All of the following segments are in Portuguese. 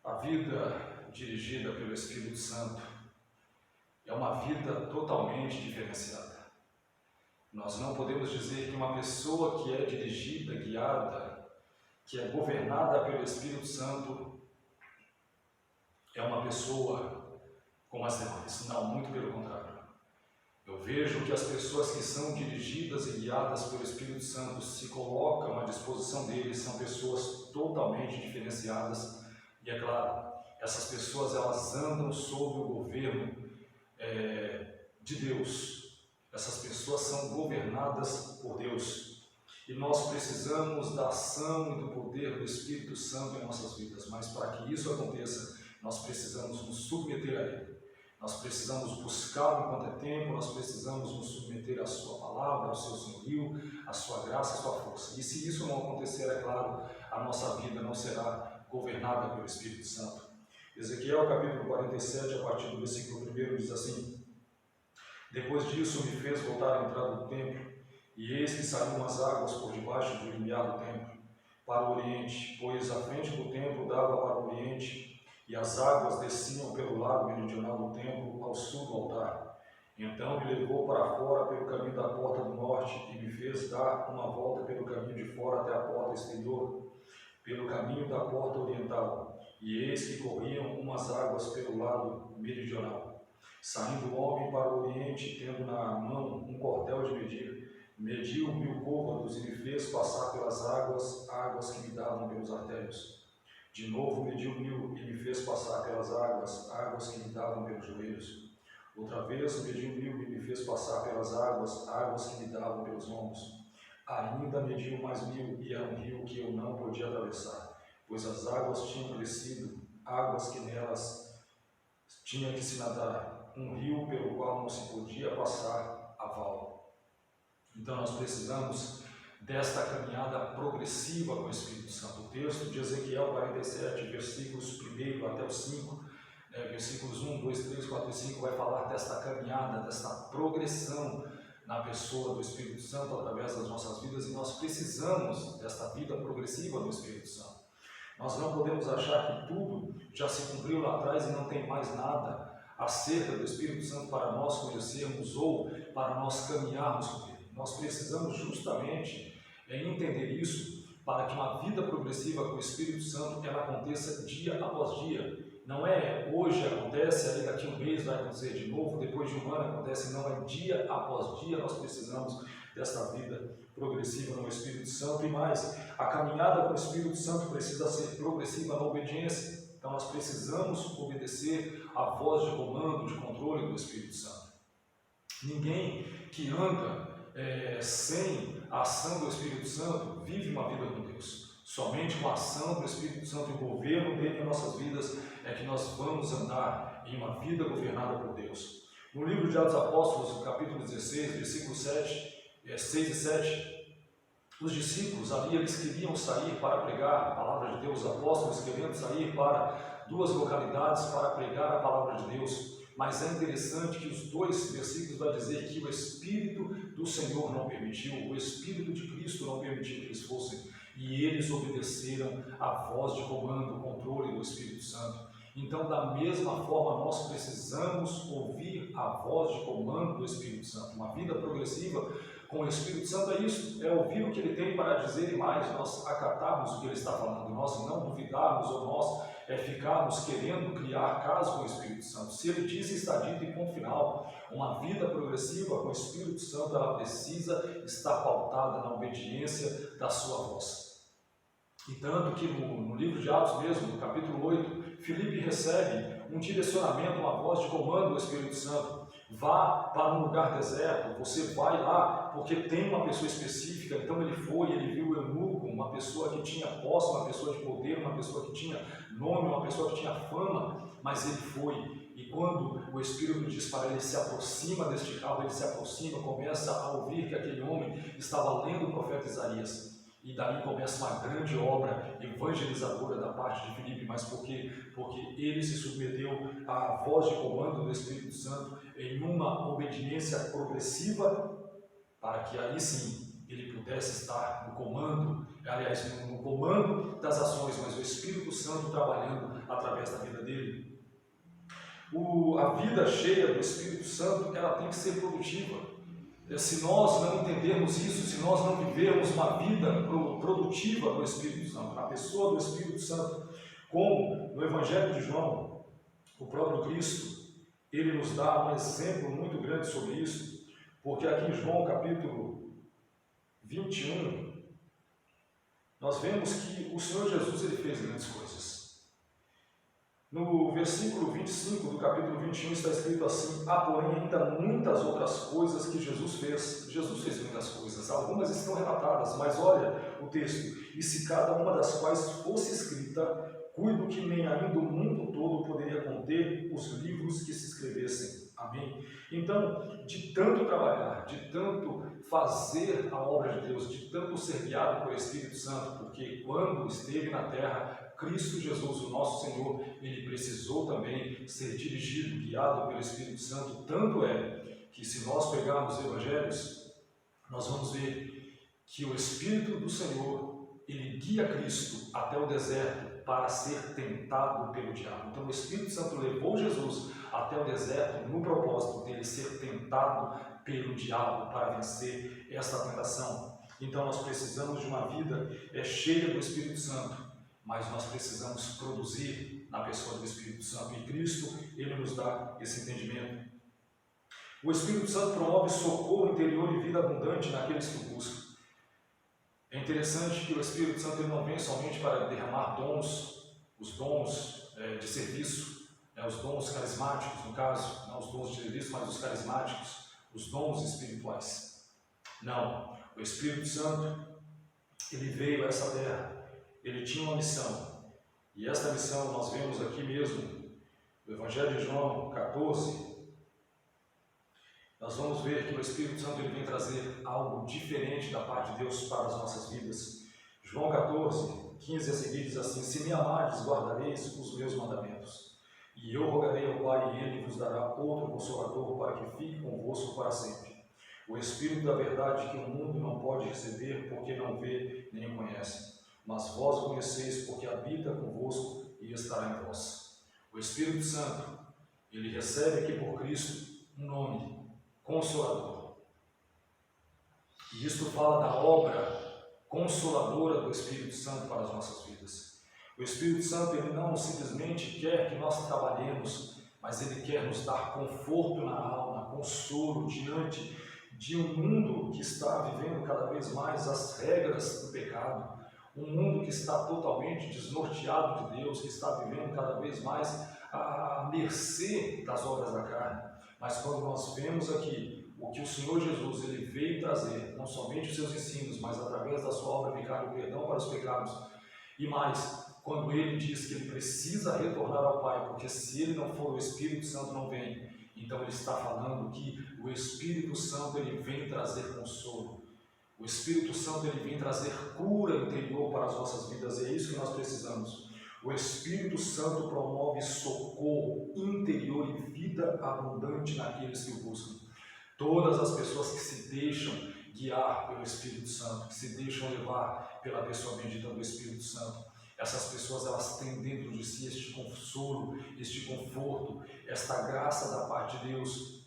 A vida dirigida pelo Espírito Santo é uma vida totalmente diferenciada. Nós não podemos dizer que uma pessoa que é dirigida, guiada, que é governada pelo Espírito Santo é uma pessoa como as demais. Não, muito pelo contrário. Eu vejo que as pessoas que são dirigidas e guiadas pelo Espírito Santo se colocam à disposição deles, são pessoas totalmente diferenciadas. E é claro, essas pessoas elas andam sob o governo de Deus. Essas pessoas são governadas por Deus. E nós precisamos da ação e do poder do Espírito Santo em nossas vidas. Mas para que isso aconteça, nós precisamos nos submeter a Ele. Nós precisamos buscá-lo enquanto é tempo, nós precisamos nos submeter à sua palavra, ao seu senhorio, à sua graça, à sua força. E se isso não acontecer, é claro, a nossa vida não será governada pelo Espírito Santo. Ezequiel capítulo 47, a partir do versículo 1, diz assim: Depois disso me fez voltar à entrada do templo, e eis que saíram umas águas por debaixo do limiar do templo, para o oriente, pois a frente do templo dava para o oriente, e as águas desciam pelo lado meridional do templo ao sul do altar. Então me levou para fora pelo caminho da porta do norte, e me fez dar uma volta pelo caminho de fora até a porta exterior, pelo caminho da porta oriental, e eis que corriam umas águas pelo lado meridional. Saindo o homem para o oriente, tendo na mão um cordel de medir, mediu 1000 côvados e me fez passar pelas águas que me davam pelos artérios. De novo mediu 1000 e me fez passar pelas águas que me davam pelos joelhos. Outra vez mediu 1000 e me fez passar pelas águas que me davam pelos ombros. Ainda mediu mais 1000 e era um rio que eu não podia atravessar, pois as águas tinham crescido, águas que nelas tinha que se nadar, um rio pelo qual não se podia passar a val. Então nós precisamos desta caminhada progressiva com o Espírito Santo. O texto de Ezequiel 47, versículos 1 até o 5, versículos 1, 2, 3, 4 e 5, vai falar desta caminhada, desta progressão na pessoa do Espírito Santo através das nossas vidas, e nós precisamos desta vida progressiva do Espírito Santo. Nós não podemos achar que tudo já se cumpriu lá atrás e não tem mais nada acerca do Espírito Santo para nós conhecermos ou para nós caminharmos com Ele. Nós precisamos justamente entender isso para que uma vida progressiva com o Espírito Santo ela aconteça dia após dia. Não é hoje acontece, aí daqui a um mês vai acontecer de novo, depois de um ano acontece, não, é dia após dia. Nós precisamos desta vida progressiva no Espírito Santo. E mais, a caminhada com o Espírito Santo precisa ser progressiva na obediência. Então nós precisamos obedecer à voz de comando, de controle do Espírito Santo. Ninguém que anda sem a ação do Espírito Santo vive uma vida com Deus. Somente com a ação do Espírito Santo e o governo dele em nossas vidas é que nós vamos andar em uma vida governada por Deus. No livro de Atos Apóstolos, capítulo 16, versículos 6 e 7, os discípulos ali, eles queriam sair para pregar a palavra de Deus, os apóstolos queriam sair para 2 localidades para pregar a palavra de Deus. Mas é interessante que os 2 versículos vai dizer que o Espírito do Senhor não permitiu, o Espírito de Cristo não permitiu que eles fossem, e eles obedeceram à voz de comando, controle do Espírito Santo. Então, da mesma forma, nós precisamos ouvir a voz de comando do Espírito Santo. Uma vida progressiva com o Espírito Santo é isso, é ouvir o que ele tem para dizer e mais, nós acatarmos o que ele está falando, nós não duvidarmos ou nós ficarmos querendo criar caso com o Espírito Santo. Se ele diz, está dito e ponto final. Uma vida progressiva com o Espírito Santo, ela precisa estar pautada na obediência da sua voz. E tanto que no livro de Atos mesmo, no capítulo 8, Filipe recebe um direcionamento, uma voz de comando do Espírito Santo. Vá para um lugar deserto, você vai lá, porque tem uma pessoa específica. Então ele foi, ele viu o eunuco, uma pessoa que tinha posse, uma pessoa de poder, uma pessoa que tinha nome, uma pessoa que tinha fama, mas ele foi. E quando o Espírito diz para ele, se aproxima deste carro, ele se aproxima, começa a ouvir que aquele homem estava lendo o profeta Isaías. E daí começa uma grande obra evangelizadora da parte de Filipe, mas por quê? Porque ele se submeteu à voz de comando do Espírito Santo em uma obediência progressiva, para que aí sim ele pudesse estar no comando, aliás, no comando das ações, mas o Espírito Santo trabalhando através da vida dele. A vida cheia do Espírito Santo, ela tem que ser produtiva. Se nós não entendermos isso, se nós não vivermos uma vida produtiva do Espírito Santo, na pessoa do Espírito Santo, como no Evangelho de João, o próprio Cristo, ele nos dá um exemplo muito grande sobre isso, porque aqui em João capítulo 21, nós vemos que o Senhor Jesus ele fez grandes coisas. No versículo 25 do capítulo 21 está escrito assim: há porém ainda muitas outras coisas que Jesus fez. Jesus fez muitas coisas, algumas estão relatadas, mas olha o texto: e se cada uma das quais fosse escrita, cuido que nem ainda o mundo todo poderia conter os livros que se escrevessem. Amém? Então, de tanto trabalhar, de tanto fazer a obra de Deus, de tanto ser guiado pelo Espírito Santo, porque quando esteve na terra, Cristo Jesus, o nosso Senhor, ele precisou também ser dirigido, guiado pelo Espírito Santo. Tanto é que, se nós pegarmos os evangelhos, nós vamos ver que o Espírito do Senhor, ele guia Cristo até o deserto para ser tentado pelo diabo. Então o Espírito Santo levou Jesus até o deserto no propósito dele ser tentado pelo diabo para vencer esta tentação. Então nós precisamos de uma vida cheia do Espírito Santo, mas nós precisamos produzir na pessoa do Espírito Santo, e Cristo, ele nos dá esse entendimento. O Espírito Santo promove socorro interior e vida abundante naqueles que o buscam. É interessante que o Espírito Santo ele não vem somente para derramar dons, os dons de serviço, os dons carismáticos, no caso, não os dons de serviço, mas os carismáticos, os dons espirituais. Não, o Espírito Santo, ele veio a essa terra. Ele tinha uma missão, e esta missão nós vemos aqui mesmo, no Evangelho de João 14, nós vamos ver que o Espírito Santo ele vem trazer algo diferente da parte de Deus para as nossas vidas. João 14, 15 a seguir diz assim: se me amardes, guardareis os meus mandamentos, e eu rogarei ao Pai, e Ele vos dará outro Consolador, para que fique convosco para sempre. O Espírito da verdade, que o mundo não pode receber, porque não vê nem o conhece. Mas vós o conheceis, porque habita convosco e estará em vós. O Espírito Santo, ele recebe aqui por Cristo um nome: Consolador. E isto fala da obra consoladora do Espírito Santo para as nossas vidas. O Espírito Santo, ele não simplesmente quer que nós trabalhemos, mas ele quer nos dar conforto na alma, consolo diante de um mundo que está vivendo cada vez mais as regras do pecado. Um mundo que está totalmente desnorteado de Deus, que está vivendo cada vez mais à mercê das obras da carne. Mas quando nós vemos aqui o que o Senhor Jesus ele veio trazer, não somente os seus ensinos, mas através da sua obra vicária o perdão para os pecados, e mais, quando ele diz que ele precisa retornar ao Pai, porque se ele não for, o Espírito Santo não vem. Então ele está falando que o Espírito Santo ele vem trazer consolo. O Espírito Santo ele vem trazer cura interior para as nossas vidas, e é isso que nós precisamos. O Espírito Santo promove socorro interior e vida abundante naqueles que o buscam. Todas as pessoas que se deixam guiar pelo Espírito Santo, que se deixam levar pela pessoa bendita do Espírito Santo, essas pessoas elas têm dentro de si este consolo, este conforto, esta graça da parte de Deus,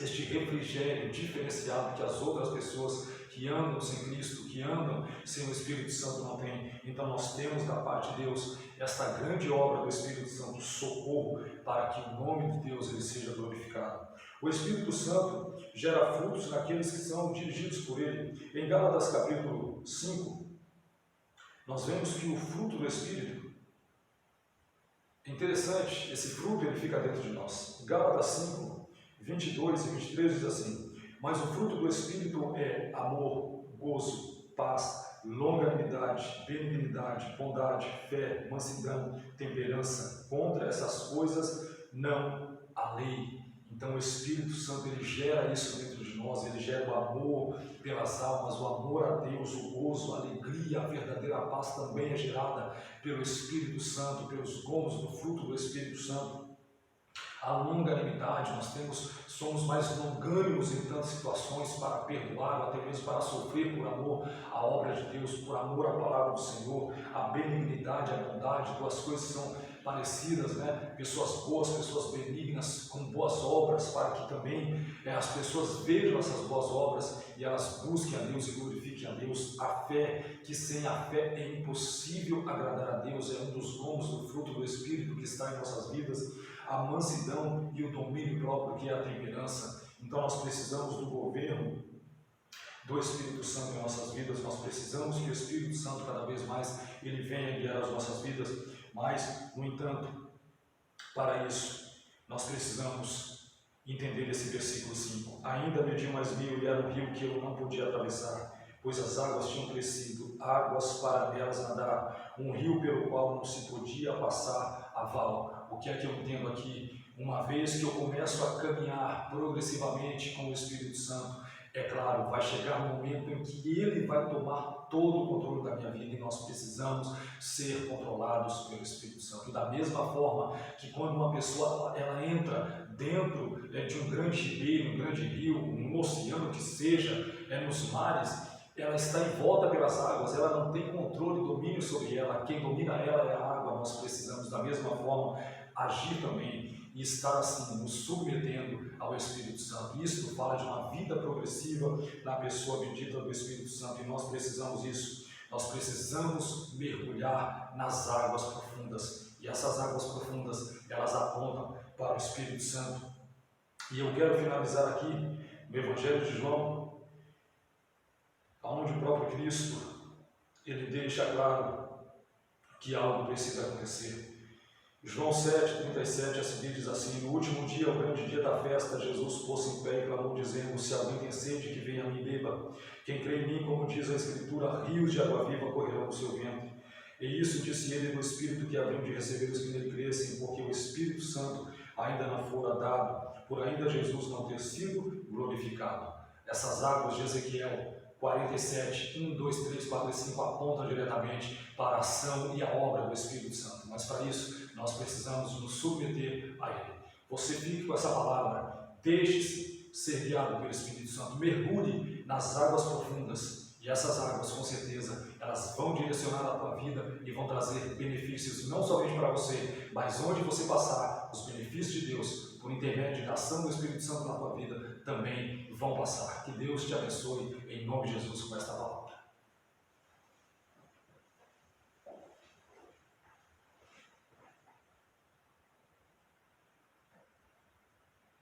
este refrigério diferenciado que as outras pessoas que andam sem Cristo, que andam sem o Espírito Santo não têm. Então nós temos da parte de Deus esta grande obra do Espírito Santo, socorro, para que o nome de Deus ele seja glorificado. O Espírito Santo gera frutos naqueles que são dirigidos por ele. Em Gálatas capítulo 5, nós vemos que o fruto do Espírito, é interessante, esse fruto ele fica dentro de nós. Gálatas 5, 22 e 23 diz assim: mas o fruto do Espírito é amor, gozo, paz, longanimidade, benignidade, bondade, fé, mansidão, temperança. Contra essas coisas não há lei. Então o Espírito Santo ele gera isso dentro de nós, ele gera o amor pelas almas, o amor a Deus, o gozo, a alegria, a verdadeira paz também é gerada pelo Espírito Santo, pelos gomos do fruto do Espírito Santo. a longanimidade, somos mais longânimos em tantas situações para perdoar, ou até mesmo para sofrer por amor à obra de Deus, por amor à palavra do Senhor, a benignidade, a bondade, duas coisas são parecidas, né? Pessoas boas, pessoas benignas, com boas obras, para que também as pessoas vejam essas boas obras e elas busquem a Deus e glorifiquem a Deus. A fé, que sem a fé é impossível agradar a Deus, é um dos dons do fruto do Espírito que está em nossas vidas. A mansidão e o domínio próprio, que é a temperança. Então nós precisamos do governo do Espírito Santo em nossas vidas. Nós precisamos que o Espírito Santo cada vez mais ele venha guiar as nossas vidas. Mas, no entanto, para isso nós precisamos entender esse versículo 5. Ainda mediu mais mil e era um rio que eu não podia atravessar, pois as águas tinham crescido, águas para delas nadar, um rio pelo qual não se podia passar a val. O que é que eu entendo aqui? Uma vez que eu começo a caminhar progressivamente com o Espírito Santo, é claro, vai chegar um momento em que Ele vai tomar todo o controle da minha vida e nós precisamos ser controlados pelo Espírito Santo. Da mesma forma que quando uma pessoa ela entra dentro de um grande ribeiro, um grande rio, um oceano que seja, nos mares, ela está em volta pelas águas, ela não tem controle e domínio sobre ela, quem domina ela é a água. Nós precisamos da mesma forma agir também e estar assim, nos submetendo ao Espírito Santo. Isto fala de uma vida progressiva na pessoa bendita do Espírito Santo e nós precisamos isso. Nós precisamos mergulhar nas águas profundas e essas águas profundas, elas apontam para o Espírito Santo. E eu quero finalizar aqui no Evangelho de João, onde o próprio Cristo ele deixa claro que algo precisa acontecer. João 7,37 a seguir diz assim: no último dia, o grande dia da festa, Jesus pôs-se em pé e clamou, dizendo: se alguém tem sede, que venha a mim e beba. Quem crê em mim, como diz a Escritura, rios de água viva correrão do seu ventre. E isso disse ele no Espírito que haviam de receber os que nele crescem, porque o Espírito Santo ainda não fora dado, por ainda Jesus não ter sido glorificado. Essas águas de Ezequiel 47, 1, 2, 3, 4 e 5 apontam diretamente para a ação e a obra do Espírito Santo. Mas para isso, nós precisamos nos submeter a Ele. Você fique com essa palavra, deixe-se ser guiado pelo Espírito Santo, mergulhe nas águas profundas e essas águas, com certeza, elas vão direcionar a tua vida e vão trazer benefícios não somente para você, mas onde você passar, os benefícios de Deus, por intermédio da ação do Espírito Santo na tua vida, também vão passar. Que Deus te abençoe em nome de Jesus com esta palavra.